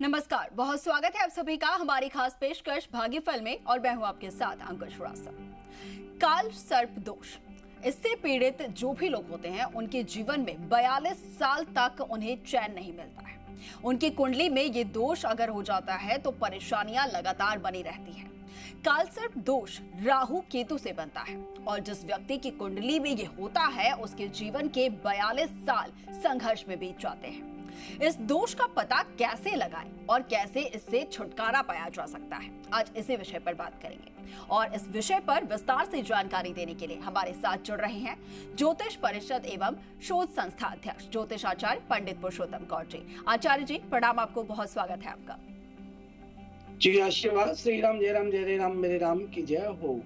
नमस्कार, बहुत स्वागत है आप सभी का हमारी खास पेशकश भाग्यफल में और मैं हूं आपके साथ अंकुश श्रीवास्तव। काल सर्प दोष, इससे पीड़ित जो भी लोग होते हैं उनके जीवन में 42 साल तक उन्हें चैन नहीं मिलता है। उनकी कुंडली में ये दोष अगर हो जाता है तो परेशानियां लगातार बनी रहती हैं। कालसर्प दोष राहु केतु से बनता है और जिस व्यक्ति की कुंडली में ये होता है उसके जीवन के 42 साल संघर्ष में बीत जाते हैं। इस दोष का पता कैसे लगाएं और कैसे इससे छुटकारा पाया जा सकता है, आज इसी विषय पर बात करेंगे। और इस विषय पर विस्तार से जानकारी देने के लिए हमारे साथ जुड़ रहे हैं ज्योतिष परिषद एवं शोध संस्था अध्यक्ष ज्योतिष आचार्य पंडित पुरुषोत्तम कौर जी। आचार्य जी प्रणाम, आपको बहुत स्वागत है आपका। जी आशीर्वाद। श्री राम जय राम जय राम, मेरे राम की जय हो।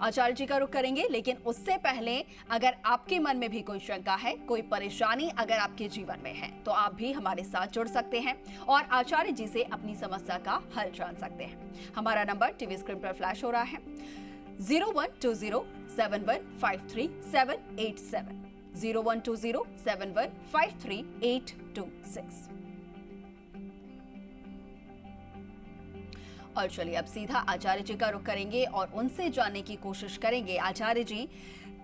आचार्य जी का रुख करेंगे, लेकिन उससे पहले अगर आपके मन में भी कोई शंका है, कोई परेशानी अगर आपके जीवन में है तो आप भी हमारे साथ जुड़ सकते हैं और आचार्य जी से अपनी समस्या का हल जान सकते हैं। हमारा नंबर टीवी स्क्रीन पर फ्लैश हो रहा है 0120715387 0120715386। और चलिए अब सीधा आचार्य जी का रुख करेंगे और उनसे जानने की कोशिश करेंगे। आचार्य जी,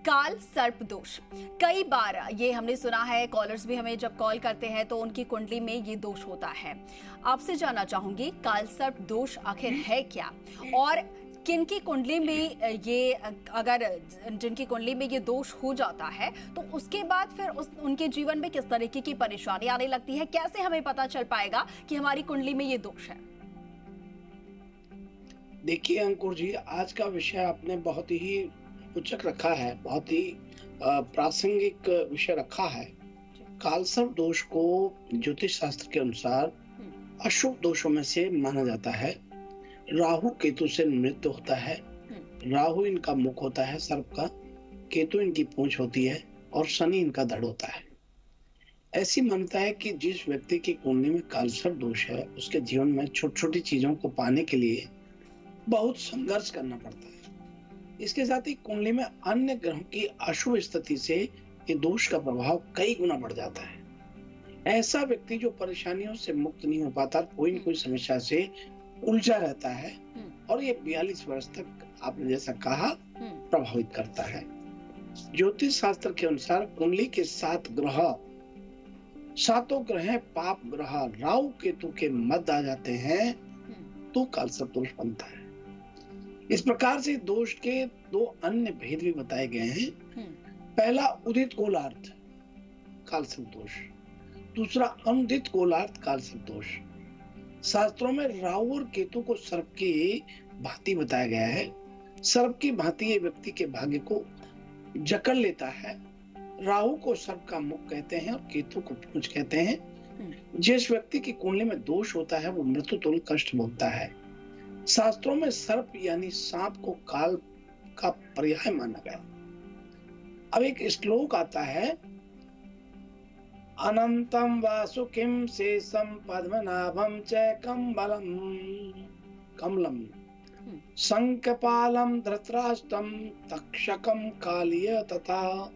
काल सर्प दोष, कई बार ये हमने सुना है, कॉलर्स भी हमें जब कॉल करते हैं तो उनकी कुंडली में ये दोष होता है। आपसे जानना चाहूंगी काल सर्प दोष आखिर है क्या और किनकी कुंडली में ये, अगर जिनकी कुंडली में ये दोष हो जाता है तो उसके बाद फिर उनके जीवन में किस तरीके की परेशानी आने लगती है, कैसे हमें पता चल पाएगा कि हमारी कुंडली में ये दोष है? देखिए अंकुर जी, आज का विषय आपने बहुत ही उच्चक रखा है, बहुत ही प्रासंगिक विषय रखा है। कालसर्प दोष को ज्योतिष शास्त्र के अनुसार अशुभ दोषों में से माना जाता है। राहु केतु से निमित्त होता है। राहु इनका मुख होता है सर्प का, केतु इनकी पूंछ होती है और शनि इनका धड़ होता है। ऐसी मान्यता है कि जिस व्यक्ति की कुंडली में कालसर्प दोष है उसके जीवन में छोटी छोटी चीजों को पाने के लिए बहुत संघर्ष करना पड़ता है। इसके साथ ही कुंडली में अन्य ग्रहों की अशुभ स्थिति से ये दोष का प्रभाव कई गुना बढ़ जाता है। ऐसा व्यक्ति जो परेशानियों से मुक्त नहीं हो पाता, कोई न कोई समस्या से उलझा रहता है और ये 42 वर्ष तक आपने जैसा कहा प्रभावित करता है। ज्योतिष शास्त्र के अनुसार कुंडली के 7 ग्रह, 7 ग्रह पाप ग्रह राहु केतु के मध्य आ जाते हैं तो कालसर्प दोष बनता है। इस प्रकार से दोष के 2 अन्य भेद भी बताए गए हैं। पहला उदित गोलार्ध कालसर्प दोष, दूसरा अनुदित गोलार्ध कालसर्प दोष। शास्त्रों में राहु और केतु को सर्प की भांति बताया गया है। सर्प की भांति ये व्यक्ति के भाग्य को जकड़ लेता है। राहु को सर्प का मुख कहते हैं और केतु को पूंछ कहते हैं। जिस व्यक्ति की कुंडली में दोष होता है वो मृत्यु तुल्य कष्ट भोगता है। शास्त्रों में सर्प यानी सांप को काल का पर्याय माना गया। अब एक श्लोक आता है, अनंतम वासुकिम शेषम पद्मनाभम च कमलम शंखपालम धृतराष्ट्रम तक्षकम कालिय तथा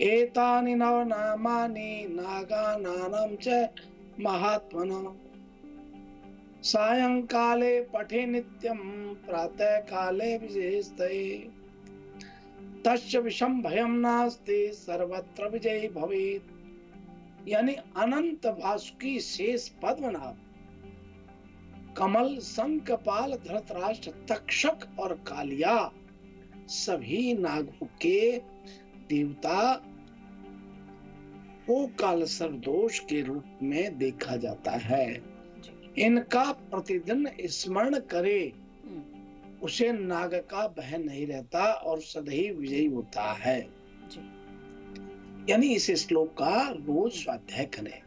एतानि नवनामानि नागानां च महात्मनः सायंकाले पठे नित्यं प्रातः काले विजयस्ते तस्य विषम भयं नास्ति सर्वत्र विजयी भवेत्। यानी अनंत वासुकी शेष पद्मनाभ कमल शंखपाल धृतराष्ट्र तक्षक और कालिया सभी नागों के देवता को कालसर्प दोष के रूप में देखा जाता है। इनका प्रतिदिन स्मरण करे उसे नाग का भय नहीं रहता और सदैव विजयी होता है। यानी इस श्लोक का रोज स्वाध्याय करें।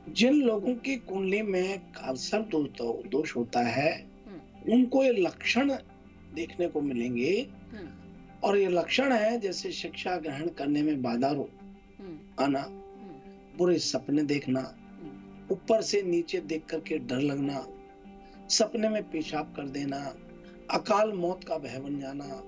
जिन लोगों की कुंडली में कालसर्प दोष होता है उनको ये लक्षण देखने को मिलेंगे और ये लक्षण है जैसे शिक्षा ग्रहण करने में बाधा आना, बुरे सपने देखना, ऊपर से नीचे देख करके डर लगना, सपने में पेशाब कर देना, अकाल मौत का भय बन जाना,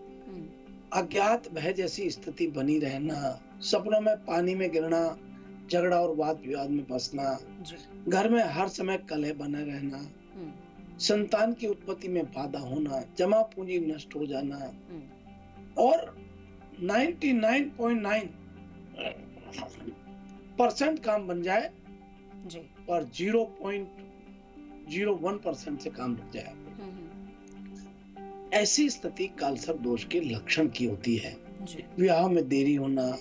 अज्ञात भय जैसी स्थिति बनी रहना, सपनों में पानी में गिरना, झगड़ा और वाद विवाद में फंसना, जी। घर में हर समय कलह बने रहना, संतान की उत्पत्ति में बाधा होना, जमा पूंजी नष्ट हो जाना और 99.9% काम बन जाए जी। और 0.01% से काम रुक जाए। ऐसी स्थिति कालसर्प दोष के लक्षण की होती है। जी। विवाह में देरी होना,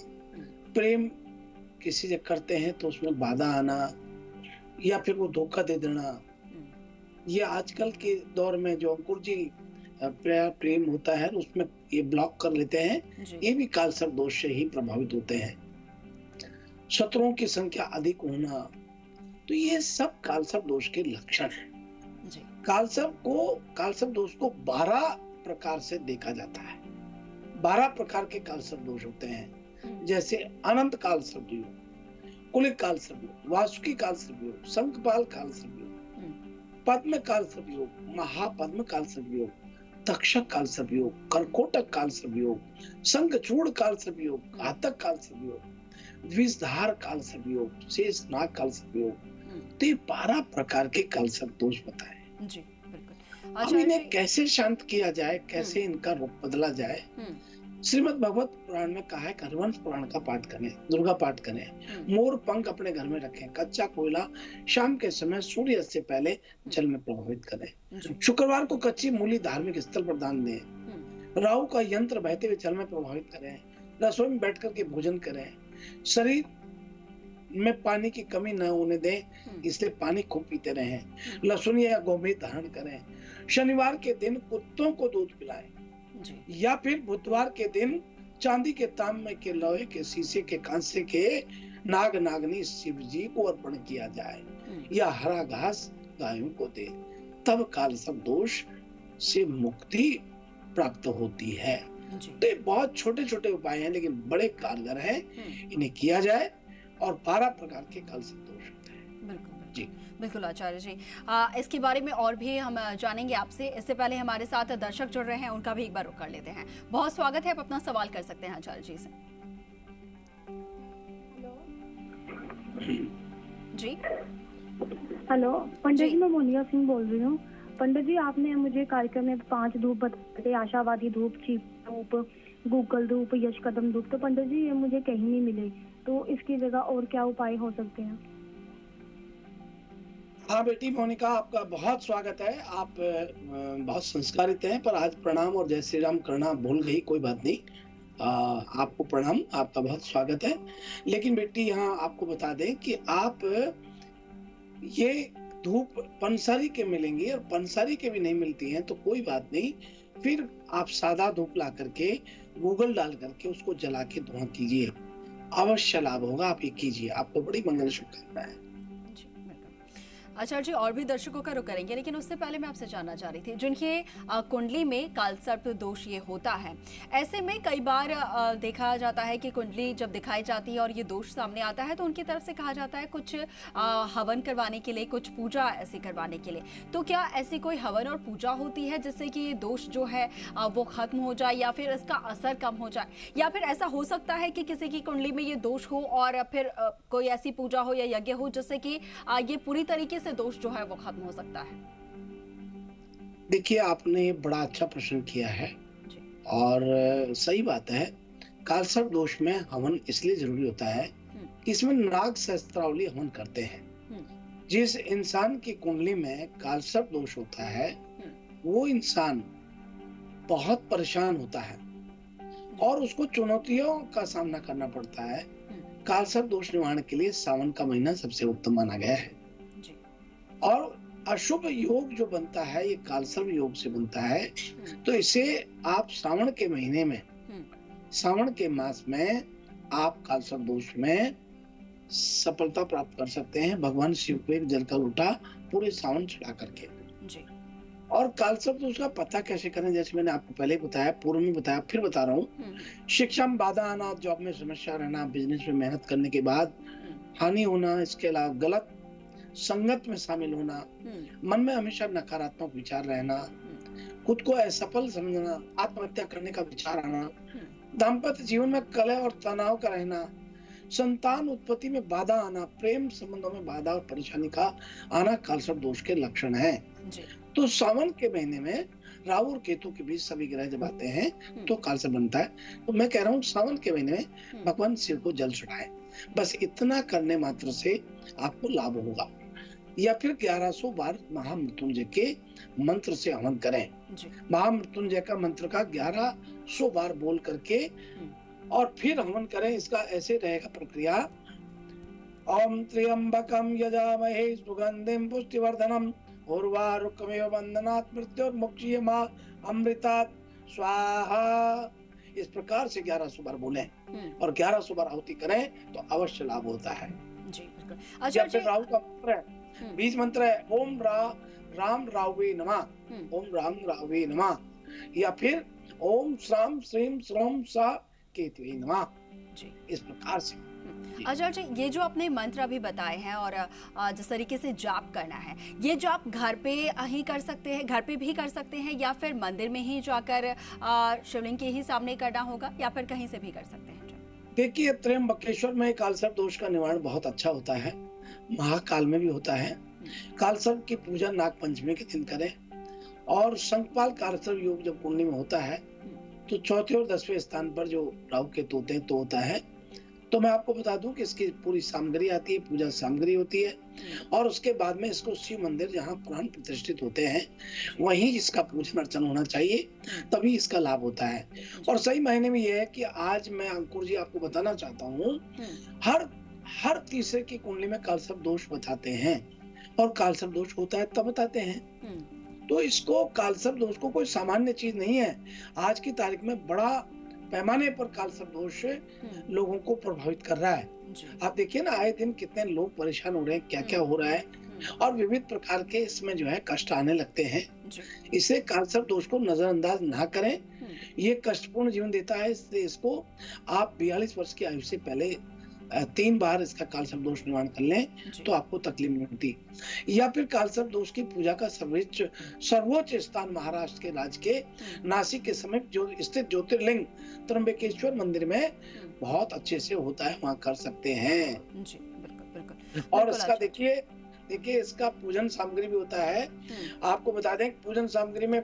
प्रेम किसी से करते हैं तो उसमें बाधा आना या फिर वो धोखा दे देना, ये आजकल के दौर में जो अंकुर जी प्रेम होता है उसमें ये ब्लॉक कर लेते हैं, ये भी कालसर्प दोष से ही प्रभावित होते हैं। शत्रुओं की संख्या अधिक होना, तो ये सब कालसर्प दोष के लक्षण हैं। कालसर्प दोष को 12 प्रकार से देखा जाता है। 12 प्रकार के कालसर्प दोष होते हैं, जैसे अनंत कालसर्प योग, कुलिक कालसर्प योग, वासुकी कालसर्प योग, शंखपाल कालसर्प योग, पद्म कालसर्प योग, महापद्म कालसर्प योग, तक्षक कालसर्प योग, कर्कोटक कालसर्प योग, शंखचूड़ कालसर्प योग, घातक कालसर्प योग, द्विषधार कालसर्प योग, शेषनाग कालसर्प योग। तो ये 12 प्रकार के कालसर्प दोष बताए। जी, बिल्कुल। अब इन्हें कैसे शांत किया जाए, कैसे इनका रूप बदला जाए, श्रीमद् भगवत पुराण में कहा है, हरवंश पुराण का पाठ करें, दुर्गा पाठ करें, मोर पंख अपने घर में रखें, कच्चा कोयला शाम के समय सूर्य से पहले जल में प्रभावित करें, शुक्रवार को कच्ची मूली धार्मिक स्थल पर दान दें, राहु का यंत्र बहते हुए जल में प्रभावित करें, रसोई में बैठ करके भोजन करें, शरीर में पानी की कमी न होने दें, इसलिए पानी खूब पीते रहें, लहसुन या गोमेद धारण करें, शनिवार के दिन कुत्तों को दूध पिलाएं, या फिर बुधवार के दिन चांदी के, तांबे के, लोहे के, शीशे के, कांसे के नाग नागनी शिव जी को अर्पण किया जाए, या हरा घास गायों को दे, तब कालसर्प दोष से मुक्ति प्राप्त होती है। तो ये बहुत छोटे छोटे उपाय हैं लेकिन बड़े कारगर हैं, इन्हें किया जाए और 12 प्रकार के कालसर्प दोष होते हैं। बिल्कुल जी, बिल्कुल आचार्य जी। इसके बारे में और भी हम जानेंगे आपसे। इससे पहले हमारे साथ दर्शक जुड़ रहे हैं, उनका भी एक बार रुख कर लेते हैं। बहुत स्वागत है, आप अपना सवाल कर सकते हैं आचार्य जी से। जी हेलो पंडित जी, मैं मोनिया सिंह बोल रही हूँ। पंडित जी, आपने मुझे कार्यक्रम में 5 धूप बताए, आशावादी धूप, चीप धूप, गूगल धूप, यश कदम धूप। तो पंडित जी ये मुझे कहीं नहीं मिले, तो इसकी जगह और क्या उपाय हो सकते हैं? हाँ बेटी मोनिका, आपका बहुत स्वागत है। आप बहुत संस्कारित हैं, पर आज प्रणाम और जय श्री राम करना भूल गई, कोई बात नहीं। आपको प्रणाम, आपका बहुत स्वागत है। लेकिन बेटी यहाँ आपको बता दें कि आप ये धूप पंसारी के मिलेंगी और पंसारी के भी नहीं मिलती हैं तो कोई बात नहीं, फिर आप सादा धूप ला करके गूगल डाल करके उसको जला के धुआं कीजिए, अवश्य लाभ होगा। आप ये कीजिए, आपको बड़ी मंगल शुभकामनाएं। आचार्य जी, और भी दर्शकों का रुख करेंगे, लेकिन उससे पहले मैं आपसे जानना चाह रही थी, जिनके कुंडली में कालसर्प दोष ये होता है, ऐसे में कई बार देखा जाता है कि कुंडली जब दिखाई जाती है और ये दोष सामने आता है तो उनकी तरफ से कहा जाता है कुछ हवन करवाने के लिए, कुछ पूजा ऐसी करवाने के लिए। तो क्या ऐसी कोई हवन और पूजा होती है जिससे कि ये दोष जो है वो खत्म हो जाए या फिर इसका असर कम हो जाए? या फिर ऐसा हो सकता है कि किसी की कुंडली में ये दोष हो और फिर कोई ऐसी पूजा हो या यज्ञ हो जिससे कि ये पूरी तरीके से दोष जो है वो खत्म हो सकता है? देखिए, आपने बड़ा अच्छा प्रश्न किया है और सही बात है। कालसर्प दोष में हवन इसलिए जरूरी होता है कि इसमें नाग सहस्त्रावली हवन करते हैं। जिस इंसान की कुंडली में कालसर्प दोष होता है वो इंसान बहुत परेशान होता है और उसको चुनौतियों का सामना करना पड़ता है। कालसर्प दोष निवारण के लिए सावन का महीना सबसे उत्तम माना गया है और अशुभ योग जो बनता है ये कालसर्प योग से बनता है। तो इसे आप सावन के महीने में, सावन के मास में आप कालसर्प दोष में सफलता प्राप्त कर सकते हैं। भगवान शिव को एक जल का लोटा पूरे सावन चढ़ा करके जी। और कालसर्प दोष का पता कैसे करें, जैसे मैंने आपको पहले बताया, पूर्व में बताया, फिर बता रहा हूँ। शिक्षा में बाधा आना, जॉब में समस्या रहना, बिजनेस में मेहनत करने के बाद हानि होना, इसके अलावा गलत संगत में शामिल होना, मन में हमेशा नकारात्मक विचार रहना, खुद को असफल समझना, आत्महत्या करने का विचार आना, दाम्पत्य जीवन में कलह और तनाव का रहना, संतान उत्पत्ति में बाधा आना, प्रेम संबंधों में बाधा और परेशानी का आना कालसर्प दोष के लक्षण है। तो सावन के महीने में राहु और केतु के बीच सभी ग्रह जब आते हैं तो कालसर्प बनता है। तो मैं कह रहा हूँ सावन के महीने में भगवान शिव को जल चढ़ाएं, बस इतना करने मात्र से आपको लाभ होगा। या फिर 1100 बार महामृत्युंजय के मंत्र से हवन करें। महामृत्युंजय का मंत्र का 1100 बार बोल करके और फिर हवन करें। इसका ऐसे रहेगा प्रक्रिया, ओम त्र्यंबकम यजामहे सुगंधिम पुष्टिवर्धनम उर्वारुकमेव बंधनात् मृत्युर्मुक्षीयमा अमृतात् स्वाहा। इस प्रकार से 1100 बार बोलें और 1100 बार आहुति करें तो अवश्य लाभ होता है जी। बिल्कुल। अच्छा जी, राहु का मंत्र है, बीज मंत्र है ओम राम रावे नमः, ओम राम रावे नमः, या फिर ओम श्राम श्रीम श्रोम सा केतवे नमः जी। इस प्रकार से। अच्छा जी, ये जो आपने मंत्र अभी बताए हैं और जिस तरीके से जाप करना है, ये जाप घर पे ही कर सकते हैं, घर पे भी कर सकते हैं, या फिर मंदिर में ही जाकर शिवलिंग के ही सामने करना होगा, या फिर कहीं से भी कर सकते हैं? देखिए, त्र्यंबकेश्वर में कालसर्प दोष का निवारण बहुत अच्छा होता है, महाकाल में भी होता है। कालसर्प की पूजा नाग पंचमी के दिन करें। और शंखपाल कालसर्प योग जब कुंडली में होता है तो चौथे और 10वें स्थान पर जो राहु केतु होते हैं तो होता है। तो मैं आपको बता दूं कि इसकी पूरी सामग्री आती है, पूजा सामग्री होती है, और उसके बाद में इसको शिव मंदिर जहाँ पुराण प्रतिष्ठित होते हैं वहीं इसका पूजन अर्चन होना चाहिए, तभी इसका लाभ होता है। और सही मायने में यह है कि आज मैं अंकुर जी आपको बताना चाहता हूँ, हर तीसरे की कुंडली में कालसर्प दोष बताते हैं, और कालसर्प दोष होता है तब बताते हैं। तो इसको कालसर्प दोष को कोई सामान्य चीज नहीं है। आज की तारीख में बड़ा पैमाने पर कालसर्प दोष लोगों को प्रभावित कर रहा है। आप देखिए ना, आए दिन कितने लोग परेशान हो रहे हैं, क्या क्या हो रहा है, और विविध प्रकार के इसमें जो है कष्ट आने लगते हैं। इसे कालसर्प दोष को नजरअंदाज ना करें, ये कष्टपूर्ण जीवन देता है। इसलिए इसको आप 42 वर्ष की आयु से पहले 3 बार इसका कालसर्प दोष निवारण कर लें तो आपको तकलीफ नहीं होती। या फिर कालसर्प दोष की पूजा का सर्वोच्च स्थान महाराष्ट्र के राज्य के नासिक के समीप जो स्थित ज्योतिर्लिंग त्र्यंबकेश्वर मंदिर में बहुत अच्छे से होता है, वहां कर सकते हैं जी। बिल्कुल। और इसका देखिए इसका पूजन सामग्री भी होता है। आपको बता दें, पूजन सामग्री में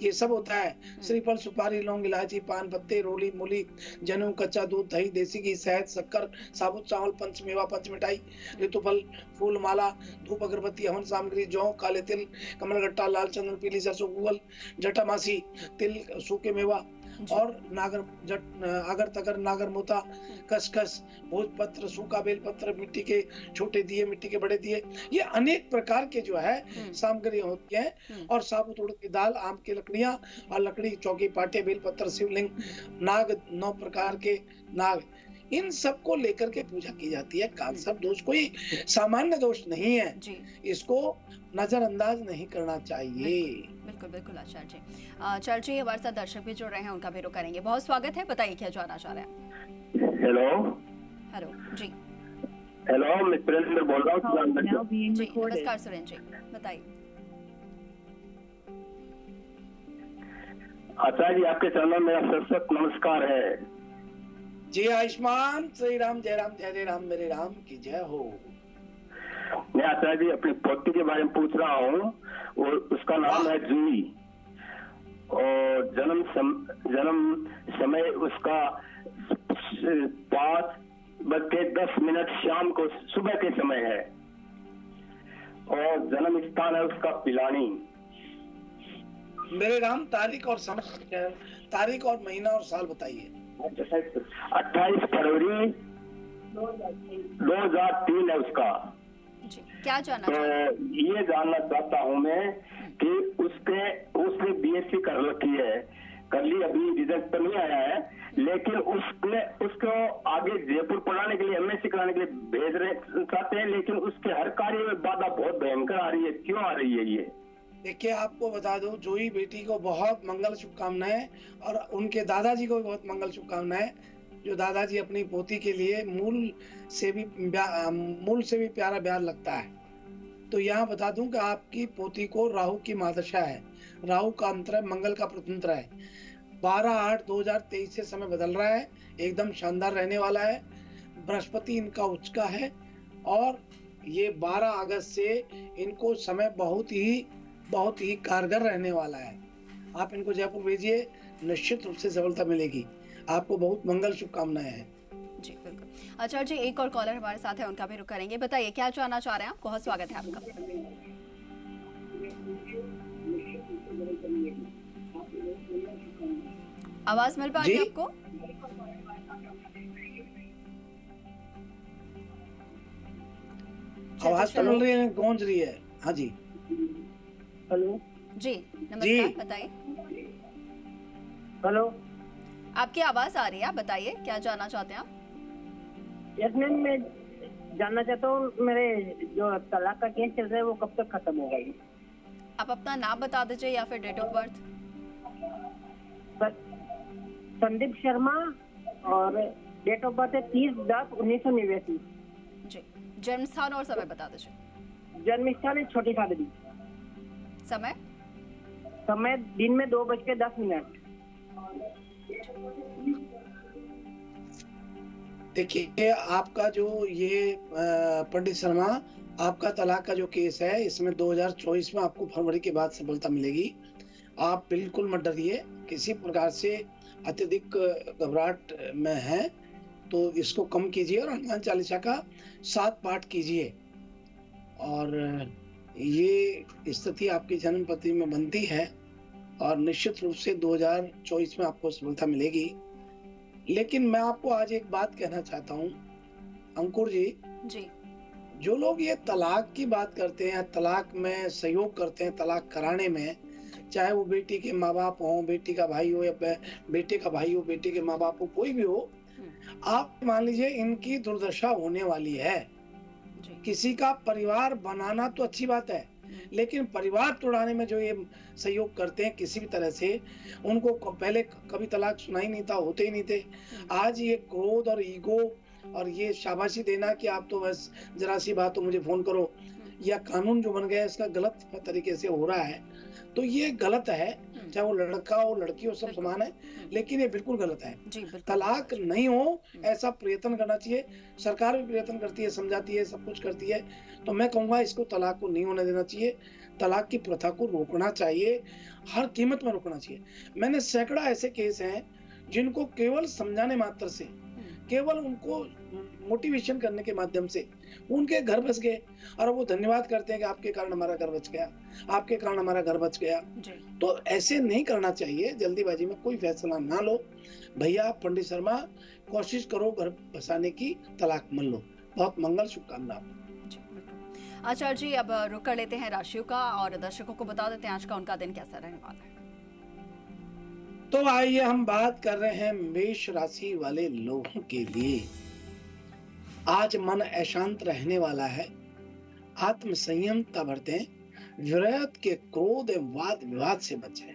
ये सब होता है, श्रीफल, सुपारी, लौंग, इलायची, पान पत्ते, रोली, मूली, जनेऊ, कच्चा दूध, दही, देसी घी, शहद, शक्कर, साबुत चावल, पंचमेवा, पंचमिठाई, ऋतुफल, फूल माला, धूप, अगरबत्ती, हवन सामग्री, जौ, काले तिल, कमलगट्टा, लाल चंदन, पीली सरसों, गूगल, जटामासी, तिल, सूखे मेवा और अगर तगर, नागर मोता, खसखस, भोजपत्र, सूखा बेलपत्र, मिट्टी के छोटे दिए, मिट्टी के बड़े दिए, ये अनेक प्रकार के जो है सामग्री होती हैं। और साबुत उड़द की दाल, आम की लकड़ियां और लकड़ी, चौकी, पाटे, बेलपत्र, शिवलिंग, नाग, 9 प्रकार के नाग, इन सब को लेकर के पूजा की जाती है। कालसर्प दोष कोई सामान्य दोष नहीं है, इसको नजरअंदाज नहीं करना चाहिए। बिल्कुल आचार्य जी। आचार्य जी, हमारे साथ दर्शक भी जुड़ रहे हैं, उनका भी रुख करेंगे। बहुत स्वागत है, बताइए क्या जानना चाह रहे हैं। हेलो जी। हेलो, मैं सुरेंद्र बोल रहा हूँ जी। नमस्कार सुरेंद्र जी, बताइए। आचार्य जी, आपके चरणों में मेरा सशक्त नमस्कार है जी। आयुष्मान श्री राम, जय राम, जय जय राम, मेरे राम की जय हो। मैं आचार्य जी अपनी पोती के बारे में पूछ रहा हूँ, और उसका नाम है जूही, और जन्म समय उसका 5:10 शाम को, सुबह के समय है, और जन्म स्थान है उसका पिलानी। मेरे राम, तारीख और समय, तारीख और महीना और साल बताइए। 28 फरवरी 2003 है उसका। क्या जानना? तो ये जानना चाहता हूँ मैं कि उसने BSc कर ली, अभी रिजल्ट तो नहीं आया है, लेकिन उसको आगे जयपुर पढ़ाने के लिए, MSc कराने के लिए भेज रहे चाहते हैं, लेकिन उसके हर कार्य में बाधा बहुत भयंकर आ रही है। क्यों आ रही है ये? देखिए, आपको बता दूं, जूही बेटी को बहुत मंगल शुभकामनाएं, और उनके दादाजी को भी बहुत मंगल शुभकामनाएं, जो दादाजी अपनी पोती के लिए मूल से भी प्यारा प्यार लगता है। तो यहाँ बता दूं कि आपकी पोती को राहु की महादशा है, राहु का अंतर है, मंगल का प्रतंत्र है। 12/8/2023 से समय बदल रहा है, एकदम शानदार रहने वाला है। बृहस्पति इनका उच्च का है और ये 12 अगस्त से इनको समय बहुत ही कारगर रहने वाला है। आप इनको जयपुर भेजिए, निश्चित रूप से सफलता मिलेगी। आपको बहुत मंगल शुभकामनाएं हैं। जी बिल्कुल। आचार्य जी, एक और कॉलर हमारे साथ है, उनका भी रुख करेंगे। बताइए क्या जानना चाह रहे हैं आप? बहुत स्वागत है आपका। आवाज मिल पा रही है आपको? आवाज तो मिल रही है, गूंज रही है। हाँ जी। हेलो जी नमस्कार, बताइए। हेलो, आपकी आवाज आ रही है, आप बताइए क्या जानना चाहते हैं आप? यस मैम, मैं जानना चाहता हूँ मेरे जो तलाक का केस चल रहा है वो कब तक खत्म होगा? आप अपना नाम बता दीजिए या फिर date of birth. Sandeep Sharma और डेट ऑफ बर्थ है 30/10/1989। जी, जन्म स्थान और समय बता दीजिए। जन्म स्थान है छोटी सादरी। समय दिन में 2:10। देखिए, आपका जो ये पंडित शर्मा, आपका तलाक का जो केस है, इसमें 2024 में आपको फरवरी के बाद सफलता मिलेगी। आप बिल्कुल मत डरिए, किसी प्रकार से अत्यधिक घबराहट में है तो इसको कम कीजिए और हनुमान चालीसा का 7 पाठ कीजिए। और ये स्थिति आपकी जन्म पत्री में बनती है और निश्चित रूप से 2024 में आपको सफलता मिलेगी। लेकिन मैं आपको आज एक बात कहना चाहता हूँ अंकुर जी, जो लोग ये तलाक की बात करते हैं, तलाक में सहयोग करते हैं, तलाक कराने में, चाहे वो बेटी के माँ बाप हो, बेटी का भाई हो या बेटे का भाई हो, बेटे के माँ बाप हो, कोई भी हो, आप मान लीजिए इनकी दुर्दशा होने वाली है। किसी का परिवार बनाना तो अच्छी बात है, लेकिन परिवार तोड़ाने में जो ये सहयोग करते हैं किसी भी तरह से, उनको पहले कभी तलाक सुना ही नहीं था, होते ही नहीं थे। आज ये क्रोध और ईगो और ये शाबाशी देना कि आप तो बस जरा सी बात तो मुझे फोन करो, या कानून जो बन गया है इसका गलत तरीके से हो रहा है, तो ये गलत है। चाहे वो लड़का हो लड़की हो, सब समान है, लेकिन ये बिल्कुल गलत है। तलाक नहीं हो ऐसा प्रयत्न करना चाहिए। सरकार भी प्रयत्न करती है, समझाती है, सब कुछ करती है। तो मैं कहूंगा इसको तलाक को नहीं होने देना चाहिए, तलाक की प्रथा को रोकना चाहिए, हर कीमत में रोकना चाहिए। मैंने सैकड़ा ऐसे केस हैं जिनको केवल समझाने मात्र से, केवल उनको मोटिवेशन करने के माध्यम से उनके घर बच गए और वो धन्यवाद करते हैं कि आपके कारण हमारा घर बच गया, आपके कारण हमारा घर बच गया। तो ऐसे नहीं करना चाहिए, जल्दीबाजी में कोई फैसला ना लो। भैया पंडित शर्मा, कोशिश करो घर बसाने की, तलाक मन लो। बहुत मंगल शुभकामना। आचार्य जी, अब रुक कर लेते हैं राशियों का और दर्शकों को बता देते हैं आज का उनका दिन कैसा रहने वाला है। तो आइए हम बात कर रहे हैं मेष राशि वाले लोगों के लिए। आज मन अशांत रहने वाला है, आत्म संयमता बरतें, विरोध के क्रोध एवं वाद विवाद से बचें,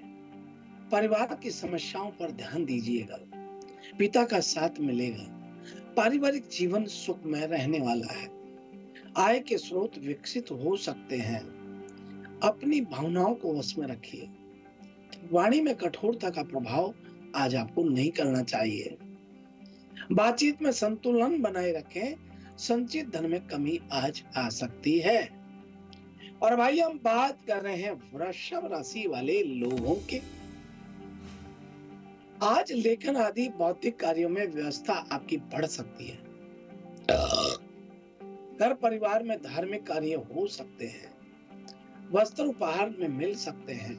परिवार की समस्याओं पर ध्यान दीजिएगा, पिता का साथ मिलेगा, पारिवारिक जीवन सुखमय रहने वाला है, आय के स्रोत विकसित हो सकते हैं, अपनी भावनाओं को वश में रखिए, वाणी में कठोरता का प्रभाव आज आपको नहीं करना चाहिए, बातचीत में संतुलन बनाए रखें, संचित धन में कमी आज आ सकती है। और भाई हम बात कर रहे हैं वृषभ राशि वाले लोगों के। आज लेखन आदि बौद्धिक कार्यों में व्यवस्था आपकी बढ़ सकती है, घर परिवार में धार्मिक कार्य हो सकते हैं, वस्त्र उपहार में मिल सकते हैं,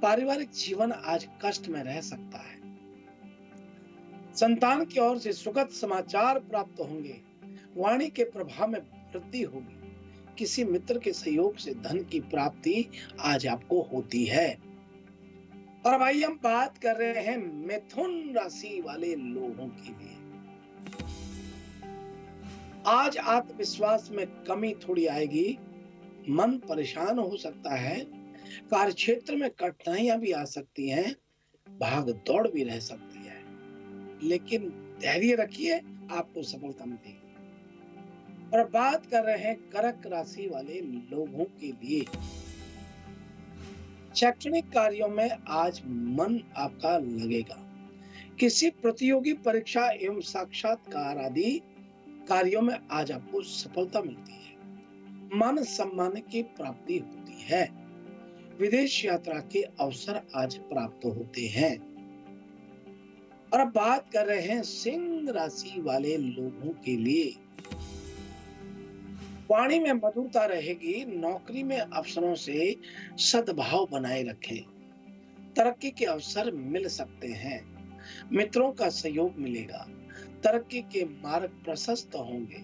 पारिवारिक जीवन आज कष्ट में रह सकता है, संतान की ओर से सुखद समाचार प्राप्त होंगे, वाणी के प्रभाव में वृद्धि होगी, किसी मित्र के सहयोग से धन की प्राप्ति आज आपको होती है। और भाई हम बात कर रहे हैं मिथुन राशि वाले लोगों के लिए। आज आत्मविश्वास में कमी थोड़ी आएगी, मन परेशान हो सकता है, कार्य क्षेत्र में कठिनाइयां भी आ सकती हैं, भाग दौड़ भी रह सकती है, लेकिन धैर्य रखिए, आपको सफलता मिलेगी। और बात कर रहे हैं कर्क राशि वाले लोगों के लिए। शैक्षणिक कार्यों में आज मन आपका लगेगा, किसी प्रतियोगी परीक्षा एवं साक्षात्कार आदि कार्यों में आज आपको सफलता मिलती है, मान सम्मान की प्राप्ति होती है, विदेश यात्रा के अवसर आज प्राप्त होते हैं। और अब बात कर रहे हैं सिंह राशि वाले लोगों के लिए। वाणी में मधुरता रहेगी, नौकरी में अवसरों से सद्भाव बनाए रखें, तरक्की के अवसर मिल सकते हैं, मित्रों का सहयोग मिलेगा, तरक्की के मार्ग प्रशस्त होंगे,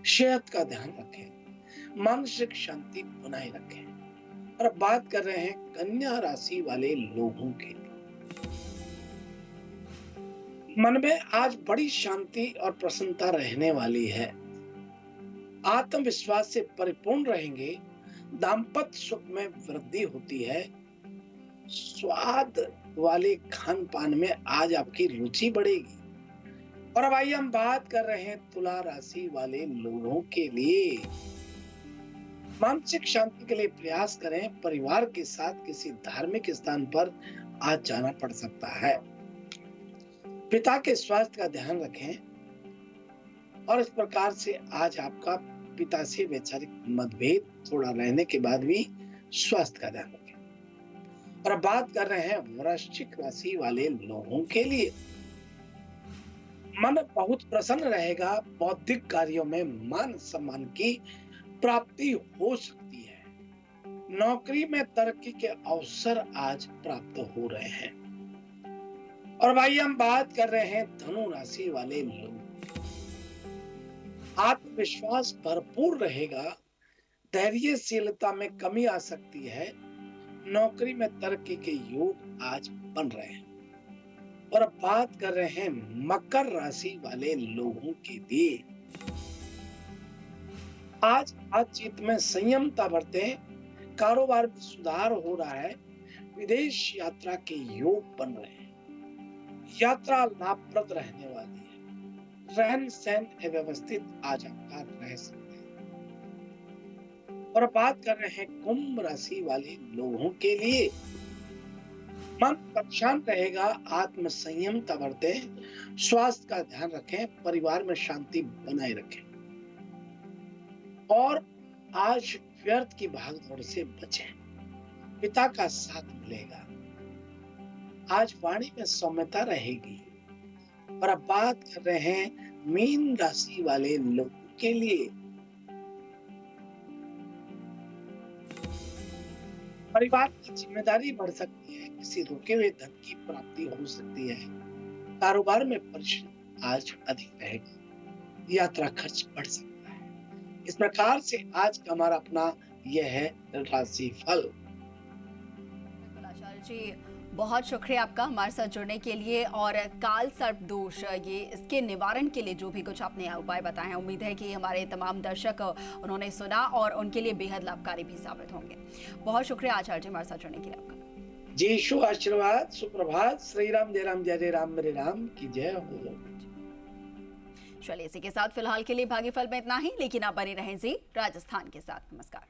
सेहत का ध्यान रखें, मानसिक शांति बनाए रखें। और अब बात कर रहे हैं कन्या राशि वाले लोगों के लिए। मन में आज बड़ी शांति और प्रसन्नता रहने वाली है, आत्मविश्वास से परिपूर्ण रहेंगे, दाम्पत्य सुख में वृद्धि होती है, स्वाद वाले खान पान में आज आपकी रुचि बढ़ेगी। और अब आइए हम बात कर रहे हैं तुला राशि वाले लोगों के लिए। मानसिक शांति के लिए प्रयास करें, परिवार के साथ किसी धार्मिक स्थान पर आज जाना पड़ सकता है, पिता के स्वास्थ्य का ध्यान रखें। और इस प्रकार से आज आपका पिता से वैचारिक मतभेद थोड़ा रहने के बाद भी स्वास्थ्य का ध्यान रखें। और अब बात कर रहे हैं वृश्चिक राशि वाले लोगों के लिए। मन बहुत प्रसन्न रहेगा, बौद्धिक कार्यों में मान सम्मान की प्राप्ति हो सकती है, नौकरी में तरक्की के अवसर आज प्राप्त हो रहे हैं। और भाई हम बात कर रहे हैं धनु राशि वाले लोग। आत्मविश्वास भरपूर रहेगा, धैर्यशीलता में कमी आ सकती है, नौकरी में तरक्की के योग आज बन रहे हैं। और अब बात कर रहे हैं मकर राशि वाले लोगों के लिए। आज बातचीत में संयमता बरतें, कारोबार में सुधार हो रहा है, विदेश यात्रा के योग बन रहे हैं, यात्रा लाभप्रद रहने वाली है, रहन सहन व्यवस्थित आज आपका रह सकते हैं। और बात कर रहे हैं कुंभ राशि वाले लोगों के लिए। मन परेशान रहेगा, आत्म संयमता बरतें, स्वास्थ्य का ध्यान रखें, परिवार में शांति बनाए रखें। और आज व्यर्थ की भागदौड़ से बचें, पिता का साथ मिलेगा, आज वाणी में सौम्यता रहेगी। और अब बात कर रहे हैं मीन राशि वाले लोगों के लिए। परिवार की जिम्मेदारी बढ़ सकती है, किसी रुके हुए धन की प्राप्ति हो सकती है, कारोबार में परिश्रम आज अधिक रहेगा, यात्रा खर्च बढ़ सकता है। इस प्रकार से आज का हमारा अपना यह है राशि फल। आचार्य जी, बहुत शुक्रिया आपका हमारे साथ जुड़ने के लिए। और काल सर्प दोष, ये इसके निवारण के लिए जो भी कुछ आपने उपाय बताए हैं, उम्मीद है कि हमारे तमाम दर्शक उन्होंने सुना और उनके लिए बेहद लाभकारी भी साबित होंगे। बहुत शुक्रिया आचार्य जी हमारे साथ जुड़ने के लिए आपका। जय शु आशीर्वाद, सुप्रभात, श्री राम जय राम जय जय राम मेरे राम की जय हो। चलिए इसी के साथ फिलहाल के लिए भाग्यफल में इतना ही, लेकिन आप बने रहें जी राजस्थान के साथ। नमस्कार।